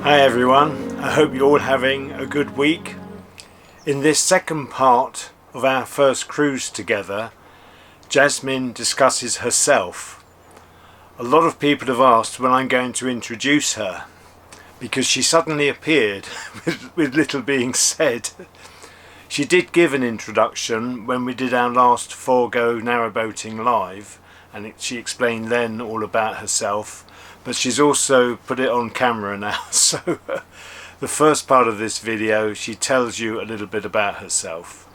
Hi everyone, I hope you're all having a good week. In this second part of our first cruise together, Jasmine discusses herself. A lot of people have asked when I'm going to introduce her, because she suddenly appeared with little being said. She did give an introduction when we did our last Forgo Narrowboating live, and she explained then all about herself. But she's also put it on camera now, so the first part of this video she tells you a little bit about herself.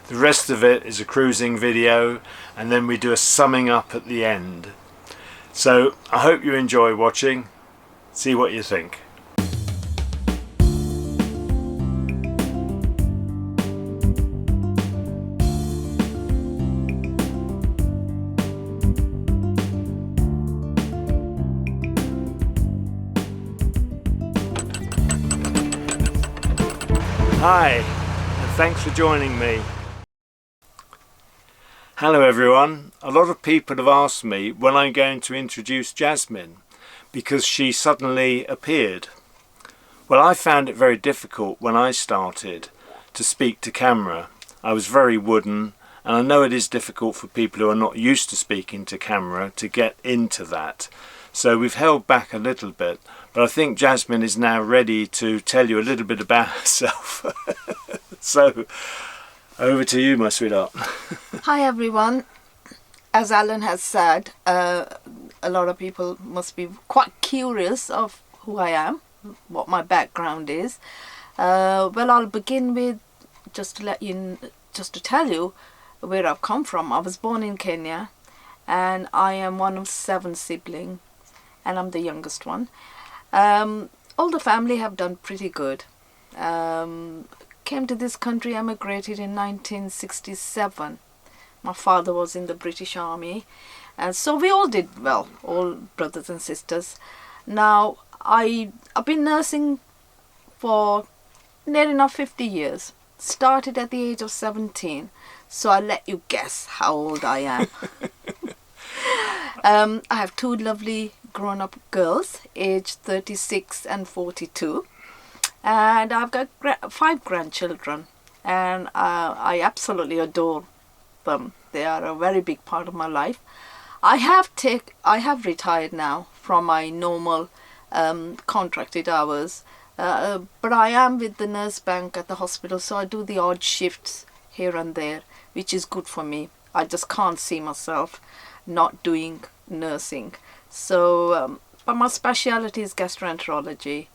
The rest of it is a cruising video, and then we do a summing up at the end. So I hope you enjoy watching. See what you think. Hi, and thanks for joining me. Hello everyone. A lot of people have asked me when I'm going to introduce Jasmine because she suddenly appeared. Well, I found it very difficult when I started to speak to camera. I was very wooden, and I know it is difficult for people who are not used to speaking to camera to get into that. So we've held back a little bit, but I think Jasmine is now ready to tell you a little bit about herself. So, over to you, my sweetheart. Hi everyone. As Alan has said, a lot of people must be quite curious of who I am, what my background is. Well, I'll begin with just to tell you where I've come from. I was born in Kenya, and I am one of 7 siblings, and I'm the youngest one. All the family have done pretty good. Came to this country, emigrated in 1967. My father was in the British Army, and so we all did well, all brothers and sisters. Now, I've been nursing for near enough 50 years. Started at the age of 17, so I'll let you guess how old I am. I have 2 lovely grown-up girls, aged 36 and 42. And I've got 5 grandchildren, and I absolutely adore them. They are a very big part of my life. I have retired now from my normal contracted hours, but I am with the nurse bank at the hospital, so I do the odd shifts here and there, which is good for me. I just can't see myself not doing nursing. So, but my speciality is gastroenterology.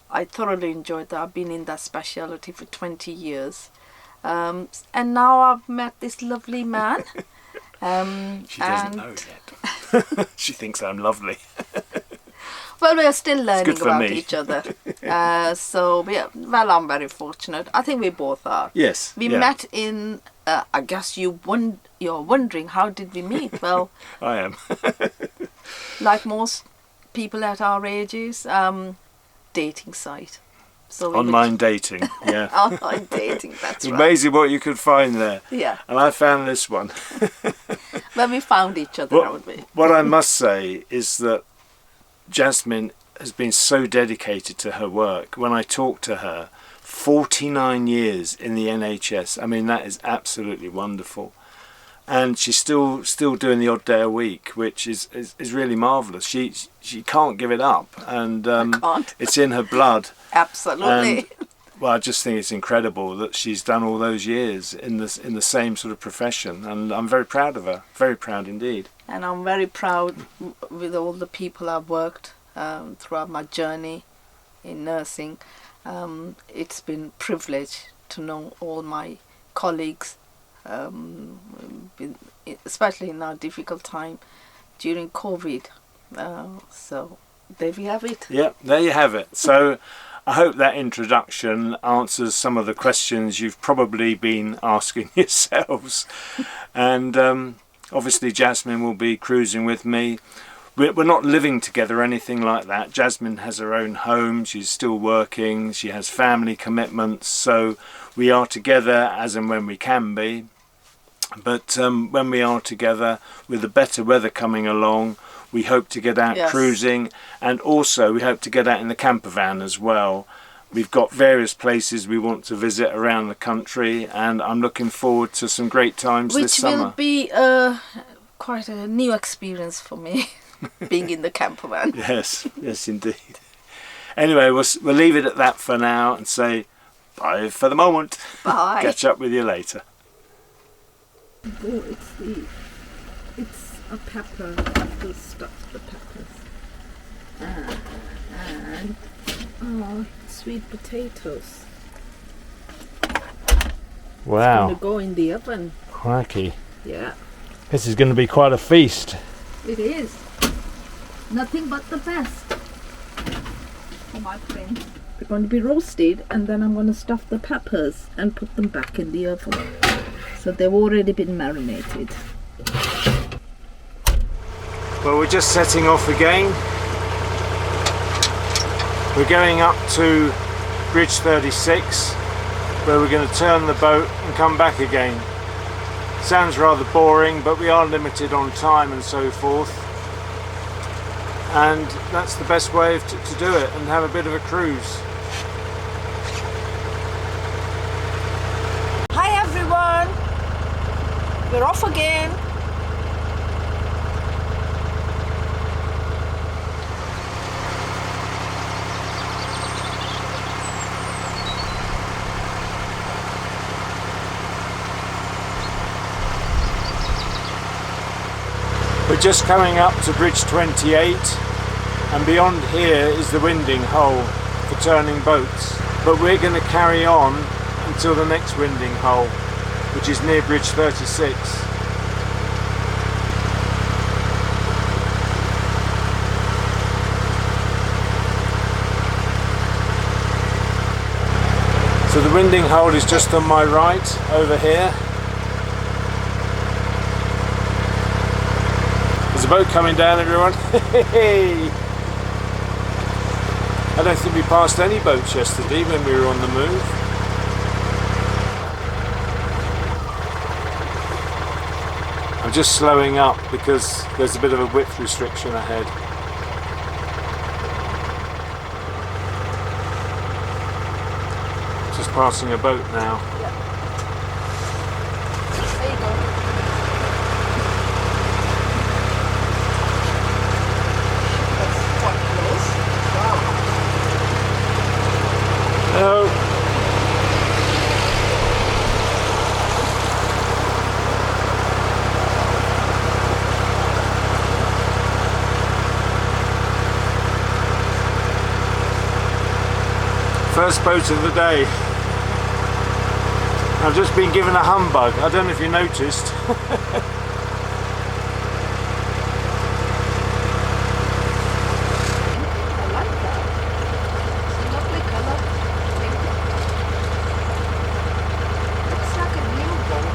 I thoroughly enjoyed that. I've been in that specialty for 20 years. And now I've met this lovely man. She doesn't know yet. She thinks I'm lovely. Well, we're still learning about me. each other. Well, I'm very fortunate. I think we both are. Yes. We met in, I guess you're wondering, how did we meet? Well, I am. like most people at our ages, dating site. So online dating, yeah. Online dating, that's right. Amazing what you could find there. Yeah. And I found this one. When we found each other, haven't we? What I must say is that Jasmine has been so dedicated to her work. When I talk to her, 49 years in the NHS. I mean, that is absolutely wonderful. And she's still doing the odd day a week, which is really marvellous. She can't give it up, and it's in her blood. Absolutely. And, well, I just think it's incredible that she's done all those years in the same sort of profession, and I'm very proud of her. Very proud indeed. And I'm very proud with all the people I've worked throughout my journey in nursing. It's been a privilege to know all my colleagues, especially in our difficult time during COVID. So there we have it. Yeah, there you have it. So I hope that introduction answers some of the questions you've probably been asking yourselves. And obviously Jasmine will be cruising with me. We're not living together or anything like that. Jasmine has her own home, she's still working, she has family commitments, so we are together as and when we can be. But when we are together, with the better weather coming along, we hope to get out Yes. cruising, and also we hope to get out in the camper van as well. We've got various places we want to visit around the country, and I'm looking forward to some great times this Which will summer. be quite a new experience for me, being in the camper van. Yes, yes indeed. Anyway, we'll leave it at that for now and say bye for the moment. Bye. Catch up with you later. Oh, it's a pepper. I have to stuff the peppers. And sweet potatoes. Wow, Gonna go in the oven. crikey. Yeah, This is going to be quite a feast. it is. Nothing but the best for my friends. They're going to be roasted, and then I'm going to stuff the peppers and put them back in the oven. So they've already been marinated. Well, we're just setting off again. We're going up to Bridge 36, where we're going to turn the boat and come back again. Sounds rather boring, but we are limited on time and so forth. And that's the best way to do it and have a bit of a cruise. Hi everyone! We're off again. We're just coming up to Bridge 28, and beyond here is the winding hole for turning boats. But we're going to carry on until the next winding hole, which is near Bridge 36. So the winding hole is just on my right over here. There's a boat coming down, everyone. I don't think we passed any boats yesterday when we were on the move. I'm just slowing up because there's a bit of a width restriction ahead. Just passing a boat now. There you go. That's quite close. Wow. Hello. First boat of the day. I've just been given a humbug. I don't know if you noticed. I like that. It's a lovely colour. Looks like a new boat.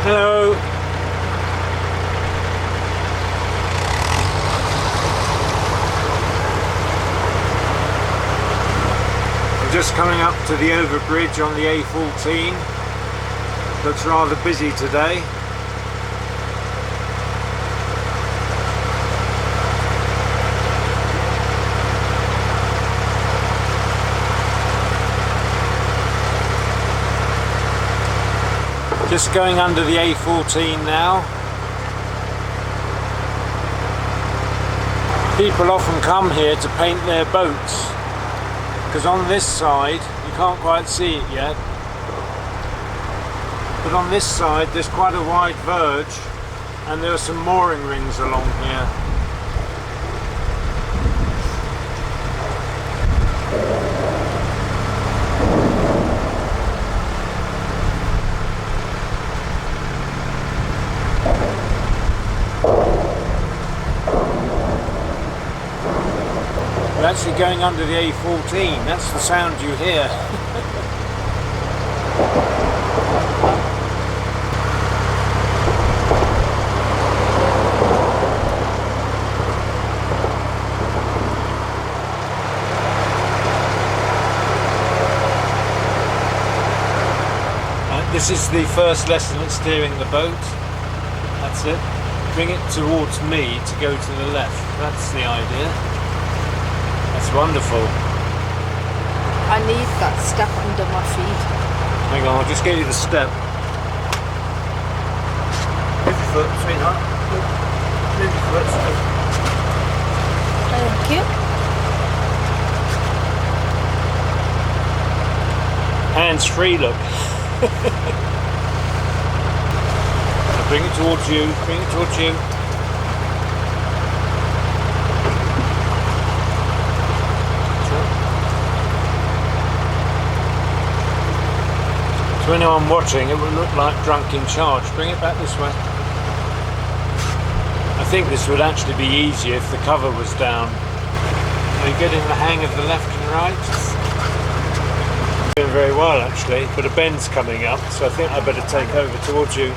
Hello. I'm just coming up to the overbridge on the A14. Looks rather busy today. Just going under the A14 now. People often come here to paint their boats, because on this side, you can't quite see it yet, but on this side there's quite a wide verge and there are some mooring rings along here. We're actually going under the A14, that's the sound you hear. This is the first lesson at steering the boat. That's it. Bring it towards me to go to the left. That's the idea. That's wonderful. I need that step under my feet. Hang on, I'll just get you the step. Move your foot, sweetheart. Move your foot. Thank you. Hands free, look. Bring it towards you, bring it towards you. To anyone watching, it will look like drunken charge. Bring it back this way. I think this would actually be easier if the cover was down. Are you getting the hang of the left and right? Doing very well actually, but a bend's coming up, so I think I better take over towards you,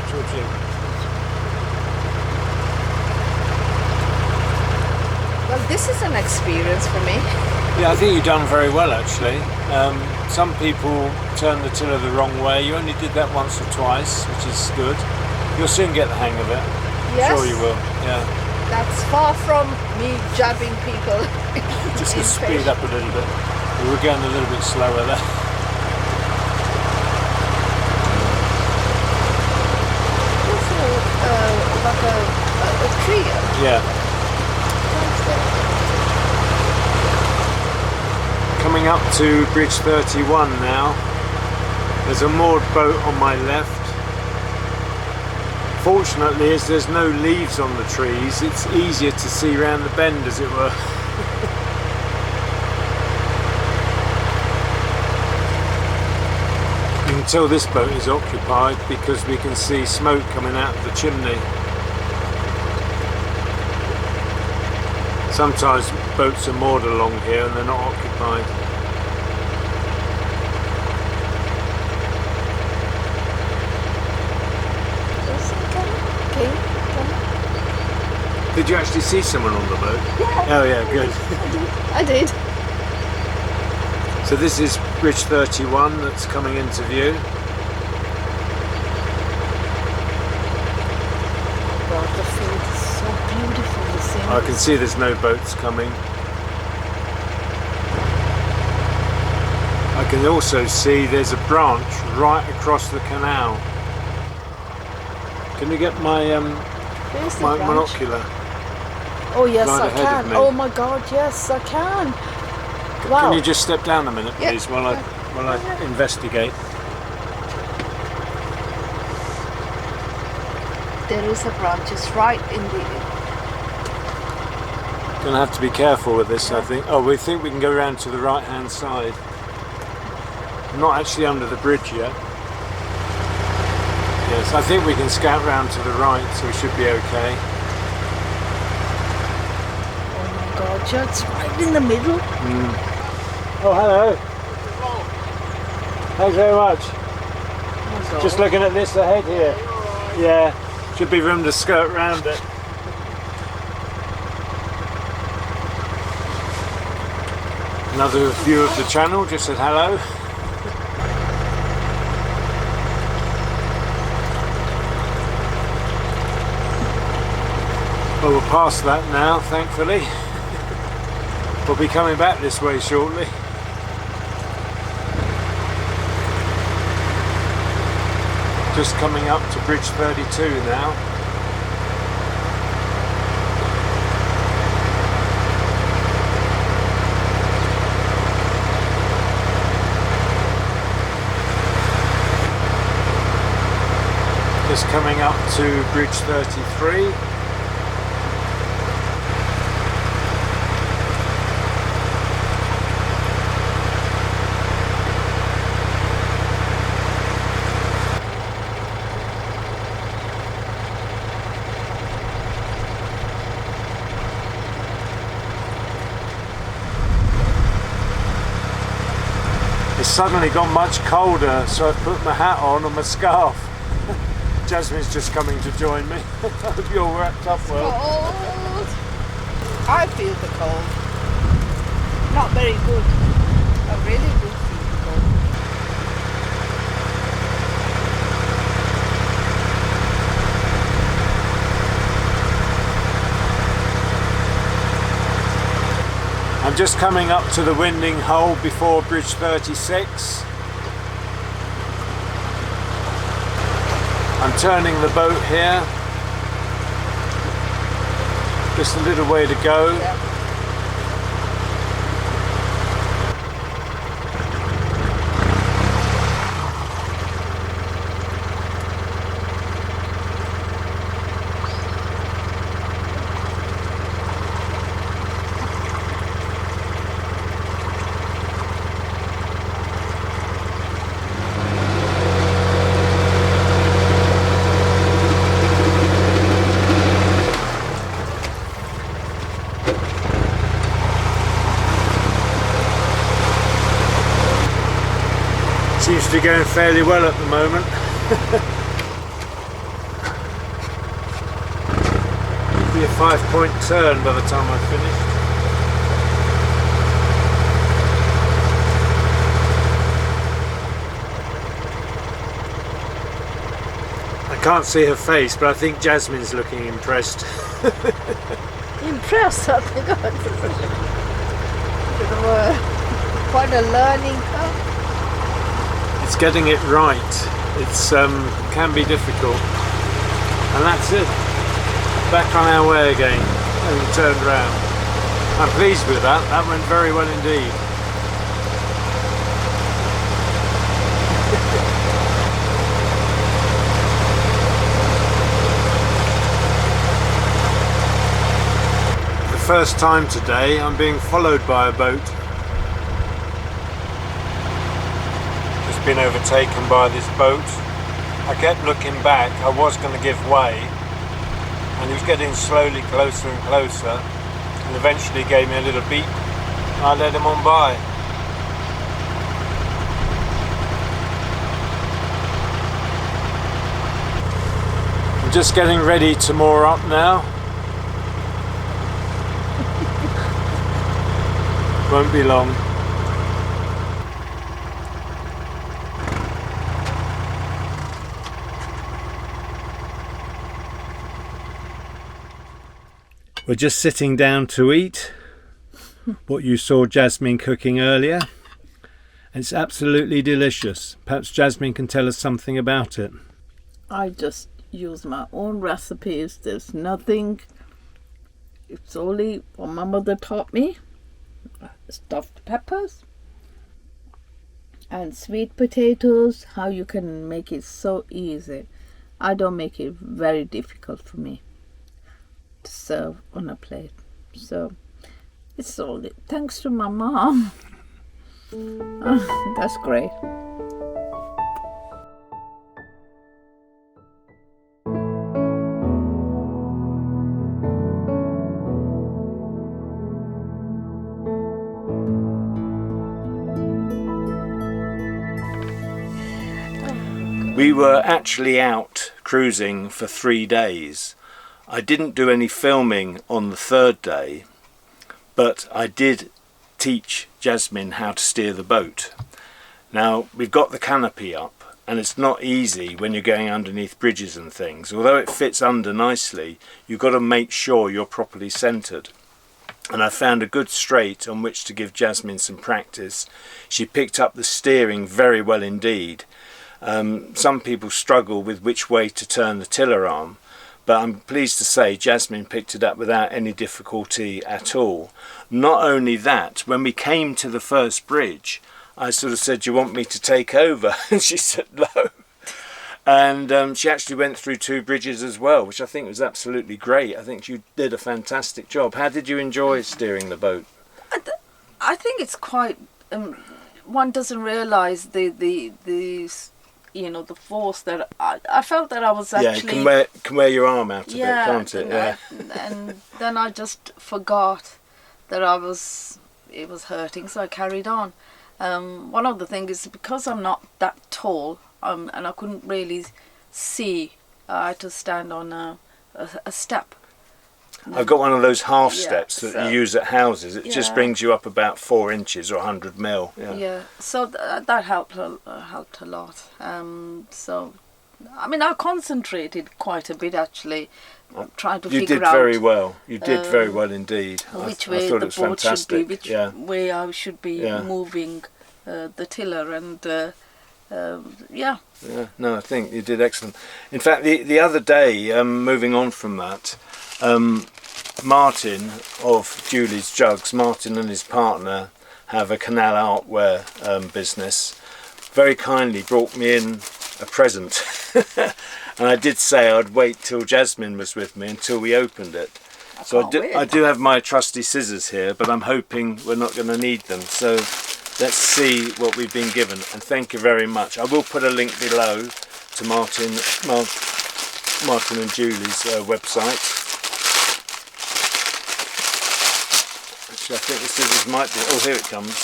Well, this is an experience for me. Yeah, I think you've done very well actually. Some people turn the tiller the wrong way. You only did that once or twice, which is good. You'll soon get the hang of it. Yes. Sure you will, yeah. That's far from me jabbing people. Just to speed up a little bit. We were going a little bit slower there. Like a tree. Yeah. Coming up to Bridge 31 now. There's a moored boat on my left. Fortunately, as there's no leaves on the trees, it's easier to see round the bend, as it were. You can tell this boat is occupied because we can see smoke coming out of the chimney. Sometimes boats are moored along here and they're not occupied. Did you actually see someone on the boat? Yeah. Oh yeah, good. I did. So this is Bridge 31 that's coming into view. God, the field is so beautiful to see. I can see there's no boats coming. I can also see there's a branch right across the canal. Can you get my monocular? Oh yes, right I ahead of can. me? Oh my God, yes, I can. Wow. Can you just step down a minute, Yeah. please, while I investigate? There is a branch, it's right in the... Gonna have to be careful with this, I think. Oh, we think we can go around to the right-hand side. I'm not actually under the bridge yet. Yes, I think we can scout round to the right, so we should be okay. Oh my God, yeah, it's right in the middle. Oh, hello. Thanks very much. Oh my God. Just looking at this ahead here. Yeah, should be room to skirt round it. Another view of the channel, just said hello. Well, we're past that now, thankfully. We'll be coming back this way shortly. Just coming up to Bridge 32 now. Just coming up to Bridge 33. It's suddenly got much colder, so I've put my hat on and my scarf. Jasmine's just coming to join me. I hope you're wrapped up well. Cold. I feel the cold. Not very good. I really do feel the cold. just coming up to the winding hole before Bridge 36. I'm turning the boat here. Just a little way to go. Yeah. Seems to be going fairly well at the moment. It'll be a 5-point turn by the time I finish. I can't see her face, but I think Jasmine's looking impressed. Impressed, I think. Quite a learning curve. It's getting it right. It's can be difficult. And that's it. Back on our way again. And we turned round. I'm pleased with that. That went very well indeed. For the first time today, I'm being followed by a boat. Been overtaken by this boat. I kept looking back. I was going to give way, and he was getting slowly closer and closer, and eventually gave me a little beep. I let him on by. I'm just getting ready to moor up now. Won't be long. We're just sitting down to eat what you saw Jasmine cooking earlier. It's absolutely delicious. Perhaps Jasmine can tell us something about it. I just use my own recipes. There's nothing. It's only what my mother taught me. Stuffed peppers and sweet potatoes. How you can make it so easy. I don't make it very difficult for me to serve on a plate. So it's all thanks to my mom. That's great. We were actually out cruising for 3 days. I didn't do any filming on the 3rd day, but I did teach Jasmine how to steer the boat. Now, we've got the canopy up, and it's not easy when you're going underneath bridges and things. Although it fits under nicely, you've got to make sure you're properly centred. And I found a good straight on which to give Jasmine some practice. She picked up the steering very well indeed. Some people struggle with which way to turn the tiller arm, but I'm pleased to say Jasmine picked it up without any difficulty at all. Not only that, when we came to the first bridge, I sort of said, "Do you want me to take over?" And she said no. And she actually went through 2 bridges as well, which I think was absolutely great. I think you did a fantastic job. How did you enjoy steering the boat? I think it's quite. One doesn't realise the the force that I felt that I was actually. Yeah, can wear your arm out a bit, can't it? Yeah. And then I just forgot that it was hurting, so I carried on. One of the things is because I'm not that tall, and I couldn't really see, I had to stand on a step. I've got one of those half steps that you use at houses. It just brings you up about 4 inches or 100 mil. Yeah. So that helped a lot. So I mean, I concentrated quite a bit actually, trying to You figure did out very well. You did very well indeed. which I way thought the it was boat should fantastic. be, which yeah. way I should be Yeah. moving the tiller, and Yeah, no, I think you did excellent. In fact, the other day, moving on from that, Martin of Julie's Jugs, Martin and his partner have a canal artware business, very kindly brought me in a present. And I did say I'd wait till Jasmine was with me until we opened it. So I do have my trusty scissors here, but I'm hoping we're not going to need them. So let's see what we've been given. And thank you very much. I will put a link below to Martin and Julie's website. Actually, I think the scissors might be... Oh, here it comes.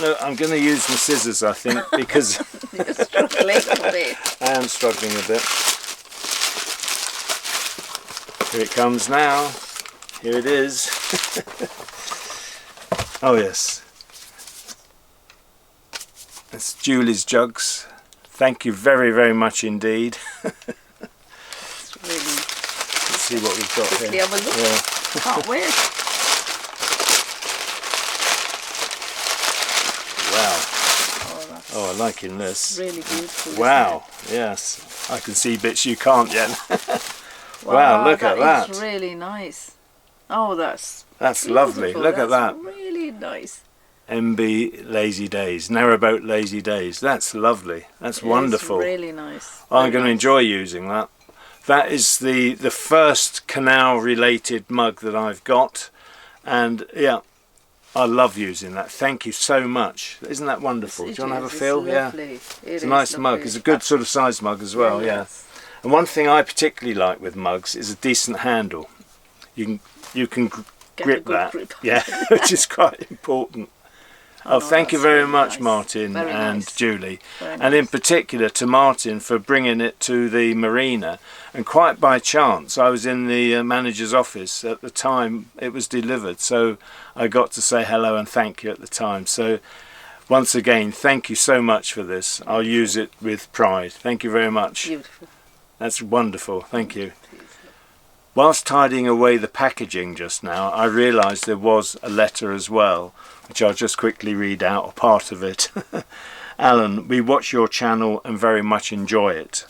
No, I'm going to use my scissors, I think, because... You're struggling a bit. I am struggling a bit. Here it comes now. Here it is. Oh yes. It's Julie's Jugs. Thank you very, very much indeed. It's really... Let's see what we've got quickly here. have a look. Yeah. Can't wait. Wow. Oh, that's Oh, I like in this. really beautiful. isn't Wow. Yes. I can see bits you can't yet. Wow, look at that. That is really nice. Oh, that's Lovely. beautiful. Look at that. That's really nice. MB Lazy Days. Narrowboat Lazy Days. That's lovely. That's wonderful. It's really nice. I'm going to enjoy using that. That is the first canal related mug that I've got, and yeah, I love using that. Thank you so much. Isn't that wonderful? Do you want to have a feel? Yeah, it's a nice mug. It's a good sort of size mug as well. Yeah. And one thing I particularly like with mugs is a decent handle. You can grip that. Grip. Yeah, which is quite important. Oh, thank you very much, nice. Martin Very and nice. Julie. Very And in nice. particular to Martin for bringing it to the marina. And quite by chance, I was in the manager's office at the time it was delivered. So I got to say hello and thank you at the time. So once again, thank you so much for this. I'll use it with pride. Thank you very much. Beautiful. That's wonderful. Thank you. Whilst tidying away the packaging just now, I realised there was a letter as well, which I'll just quickly read out, a part of it. Alan, we watch your channel and very much enjoy it.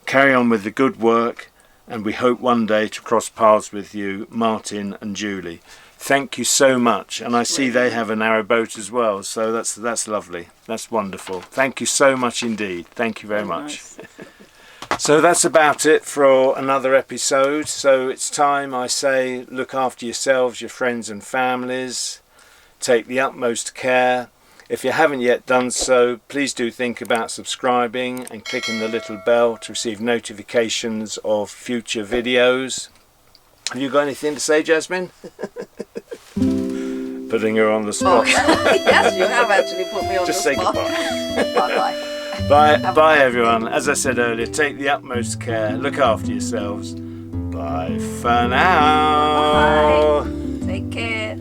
Carry on with the good work, and we hope one day to cross paths with you, Martin and Julie. Thank you so much. And I see they have a narrowboat as well, so that's lovely. That's wonderful. Thank you so much indeed. Thank you very much. Nice. So that's about it for another episode. So it's time, I say, look after yourselves, your friends and families. Take the utmost care. If you haven't yet done so, please do think about subscribing and clicking the little bell to receive notifications of future videos. Have you got anything to say, Jasmine? Putting her on the spot. Yes, you have actually put me on Just the say spot. goodbye. Bye-bye. Bye everyone. As I said earlier, take the utmost care, look after yourselves. Bye for now. Bye. Take care.